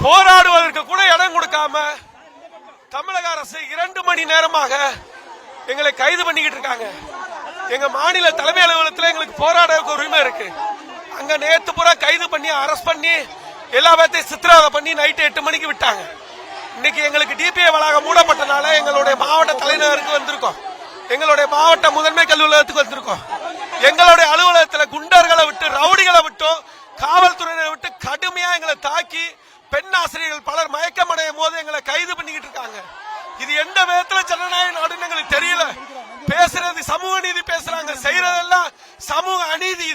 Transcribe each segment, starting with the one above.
போராடுவதற்கு கூட இடம் கொடுக்காம தமிழக அரசு 2 மணி நேரமாக எங்களை கைது பண்ணிக்கிட்டு இருக்காங்க. எங்க மாநில தலைமை அலுவலகத்தில் எங்களுக்கு போராட உரிமை இருக்கு. அங்க நேத்து பூரா கைது பண்ணி அரெஸ்ட் பண்ணி எல்லா பேர்த்தையும் சித்திரவதை பண்ணி நைட்டு 8 மணிக்கு விட்டாங்க. இன்னைக்கு எங்களுக்கு டிபிஏ வளாகம் மூடப்பட்டனால எங்களுடைய மாவட்ட தலைநகருக்கு வந்திருக்கோம். எங்களுடைய மாவட்ட முதன்மை கல்வி அலுவலகத்துக்கு வந்திருக்கோம். எங்களுடைய அலுவலகத்தில் குண்டர்களை விட்டு ரவுடிகளை விட்டோம் காவல்துறையினரை விட்டு கடுமையா எங்களை தாக்கி பெண் ஆசிரியர்கள் பலர் மயக்கமடையும் போது எங்களை கைது பண்ணிக்கிட்டு இருக்காங்க. இது எந்த விதத்துல ஜனநாயக நாடுன்னு எங்களுக்கு தெரியல. பேசுறது சமூக நீதி பேசுறாங்க, செய்யறதெல்லாம் சமூக அநீதி.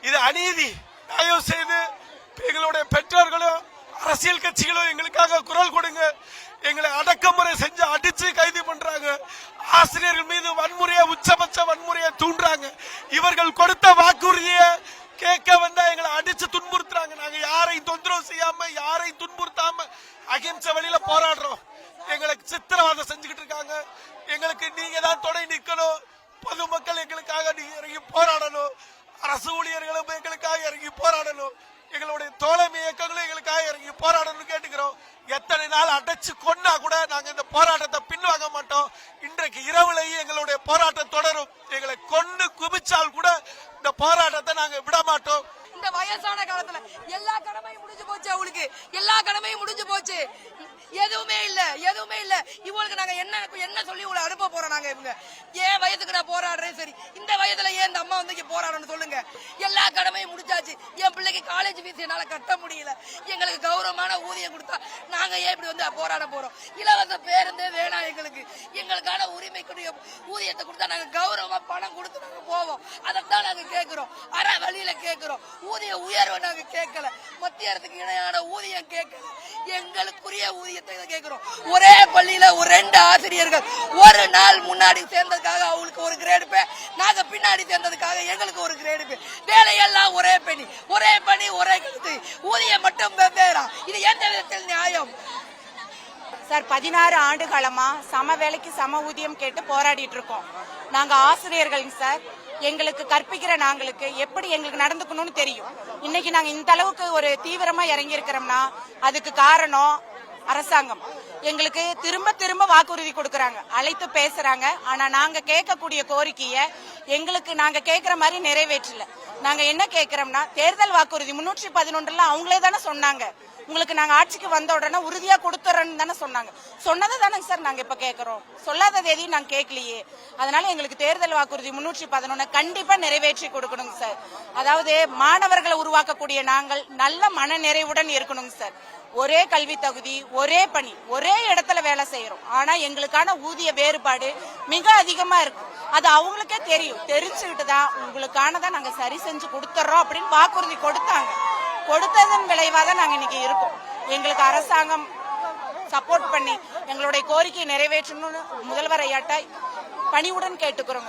இது அநீதி. தயவு செய்து எங்களுடைய பெற்றோர்களும் அரசியல் கட்சிகளும் எங்களுக்காக குரல் கொடுங்க. எங்களை அடக்குமுறை செஞ்சு அடிச்சு கைது பண்றாங்க. ஆசிரியர்கள் மீது வன்முறையை உச்சபட்ச வன்முறையை தூண்டுறாங்க. இவர்கள் கொடுத்த வாக்குறுதியை கேட்க வந்தா எங்களை அடிச்சு துன்புறுத்துறாங்க. நாங்க யாரையும் தொந்தரவு செய்யாம யாரையும் துன்புறுத்தாம அகிம்சை வழியில போராடுறோம். எங்களுக்கு சித்திரவதை செஞ்சுக்கிட்டு இருக்காங்க. எங்களுக்கு நீங்க தான் துணை நிற்கணும். பொதுமக்கள் எங்களுக்காக நீங்க இறங்கி போராடணும். அரசு ஊழியர்களும் எங்களுக்காக இறங்கி போராடணும். எங்களுடைய தோழமை இயக்கங்களும் எங்களுக்காக இறங்கி போராடணும் கேட்டுக்கிறோம். எத்தனை நாள் அடைச்சு கொன்னா கூட நாங்க இந்த போராட்டத்தை பின்வாங்க மாட்டோம். இன்றைக்கு இரவுலையும் எங்களுடைய போராட்டம் தொடரும். எங்களை கொண்டு குவிச்சால் கூட இந்த போராட்டத்தை நாங்க விட மாட்டோம். இந்த வயசான காலத்துல எல்லா கடமையும் முடிஞ்சு போச்சு. அவளுக்கு எல்லா கடமையும் முடிஞ்சு போச்சு. எதுவுமே இல்ல இவங்களுக்கு நாங்க என்ன சொல்லி இவங்களை அனுப்ப போறோம்? நாங்க இவங்க ஏன் வயசுக்கு நான் போராடுறேன், சரி இந்த வயதுல ஏன் இந்த அம்மா வந்து போராடணும் சொல்லுங்க. எல்லா கடமையும் முடிஞ்சாச்சு. என் பிள்ளைக்கு காலேஜ் ஃபீஸ் என்னால கட்ட முடியல. எங்களுக்கு கௌரவமான ஊதியம் கொடுத்தா நாங்க ஏன் இப்படி வந்து போராட போறோம்? இலவச பேருந்தே வேணாம் எங்களுக்கு. எங்களுக்கான உரிமைக்குரிய ஊதியத்தை கொடுத்தா நாங்க கௌரவமா பணம் கொடுத்து நாங்க போவோம். அதைத்தான் நாங்க கேட்கிறோம். அற வழியில கேட்கிறோம். ஊதிய உயர்வை நாங்க கேட்கல. மத்திய அரசுக்கு இணையான ஊதியம் கேட்கல. எங்களுக்குரிய ஊதியத்தை கேட்கிறோம். ஒரே பள்ளியில ஒரு 2 ஆசிரியர்கள் ஒரு நாள் முன்னாடி சேர்ந்ததுக்காக அவங்களுக்கு ஒரு கிரேடு பே, நாங்க பின்னாடி சேர்ந்ததுக்காக எங்களுக்கு ஒரு கிரேடு பே. வேலையெல்லாம் ஒரே பணி ஒரே கருத்து, ஊதியம் மட்டும் வெவ்வேறா. இது எந்த விதத்தில் நியாயம்? சார் 16 ஆண்டு காலமா சம வேலைக்கு சம ஊதியம் கேட்டு போராடிட்டு இருக்கோம். நாங்க ஆசிரியர்கள் சார். எங்களுக்கு கற்பிக்கிற நாங்களுக்கு எப்படி எங்களுக்கு நடந்துக்கணும்னு தெரியும். இன்னைக்கு நாங்க இந்த அளவுக்கு ஒரு தீவிரமா இறங்கி இருக்கிறோம்னா அதுக்கு காரணம் அரசாங்கம். எங்களுக்கு திரும்ப வாக்குறுதி கொடுக்கறாங்க, அழைத்து பேசுறாங்க. ஆனா நாங்க கேட்கக்கூடிய கோரிக்கையை எங்களுக்கு நாங்க கேட்கிற மாதிரி நிறைவேற்றல. நாங்க என்ன கேட்கிறோம்னா தேர்தல் வாக்குறுதி 311 அவங்களே தானே சொன்னாங்க, உங்களுக்கு நாங்க ஆட்சிக்கு வந்த உடனே உறுதியா கொடுத்துறோன்னு தானே சொன்னாங்க. சொன்னதை தானே சார் நாங்க இப்ப கேட்கிறோம். சொல்லாதது எதையும் நாங்க கேட்கலையே. அதனால எங்களுக்கு தேர்தல் வாக்குறுதி 311 கண்டிப்பா நிறைவேற்றி கொடுக்கணுங்க சார். அதாவது மாணவர்களை உருவாக்கக்கூடிய நாங்கள் நல்ல மன நிறைவுடன் இருக்கணுங்க சார். ஒரே கல்வி தகுதி, ஒரே பணி, ஒரே இடத்துல வேலை செய்யறோம். ஆனா எங்களுக்கான ஊதிய வேறுபாடு மிக அதிகமா இருக்கு. அது அவங்களுக்கே தெரியும். தெரிஞ்சுக்கிட்டு தான் உங்களுக்கானதான் நாங்க சரி செஞ்சு கொடுத்துறோம் அப்படின்னு வாக்குறுதி கொடுத்தாங்க. கொடுத்ததன் விளைவாக தான் நாங்க இன்னைக்கு இருக்கோம். எங்களுக்கு அரசாங்கம் சப்போர்ட் பண்ணி எங்களுடைய கோரிக்கையை நிறைவேற்றணும்னு முதல்வர் ஐயாட்ட பணிவுடன் கேட்டுக்கிறோம்.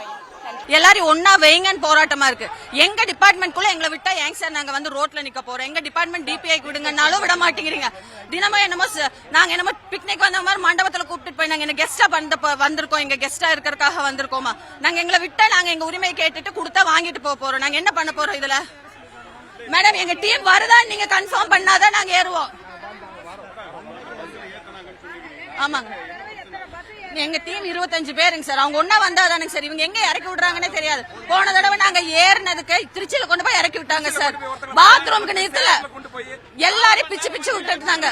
எல்லாரும் ஒன்னா வைங்கன்னு போராட்டமா இருக்கு. எங்க டிபார்ட்மெண்ட்குள்ள எங்களை விட்டா ஏங்க சார் நாங்க வந்து ரோட்ல நிக்க போறோம்? எங்க டிபார்ட்மெண்ட் டிபிஐ விடுங்கன்னாலும் விட மாட்டேங்கிறீங்க. தினமும் என்னமோ நாங்க என்னமோ பிக்னிக் வந்த மாதிரி மண்டபத்துல கூப்பிட்டு போய் நாங்க என்ன கெஸ்டா வந்திருக்கோம், எங்க கெஸ்டா இருக்கிறதுக்காக வந்திருக்கோமா? நாங்க எங்களை விட்டா நாங்க எங்க உரிமையை கேட்டுட்டு கொடுத்தா வாங்கிட்டு போறோம். நாங்க என்ன பண்ண போறோம் இதுல? மேடம் எங்க டீம் வருதான்னு நீங்க கன்ஃபார்ம் பண்ணாதான் நாங்க ஏறுவோம். ஆமாங்க, எங்க டீம் 25 பேருங்க சார். அவங்க ஒன்னா வந்தாதானுங்க சார். இவங்க எங்க இறக்கி விடுறாங்கன்னே தெரியாது. போன தடவை நாங்க ஏறினதுக்கு திருச்சியில கொண்டு போய் இறக்கி விட்டாங்க சார். பாத்ரூமுக்கு நிறுத்தல, எல்லாரையும் பிச்சு விட்டுட்டு இருந்தாங்க.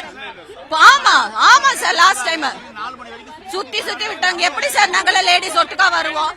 ஆமா சார், லாஸ்ட் டைம் சுத்தி விட்டாங்க. எப்படி சார் நாங்கள லேடிஸ் ஒட்டுக்கா வருவோம்?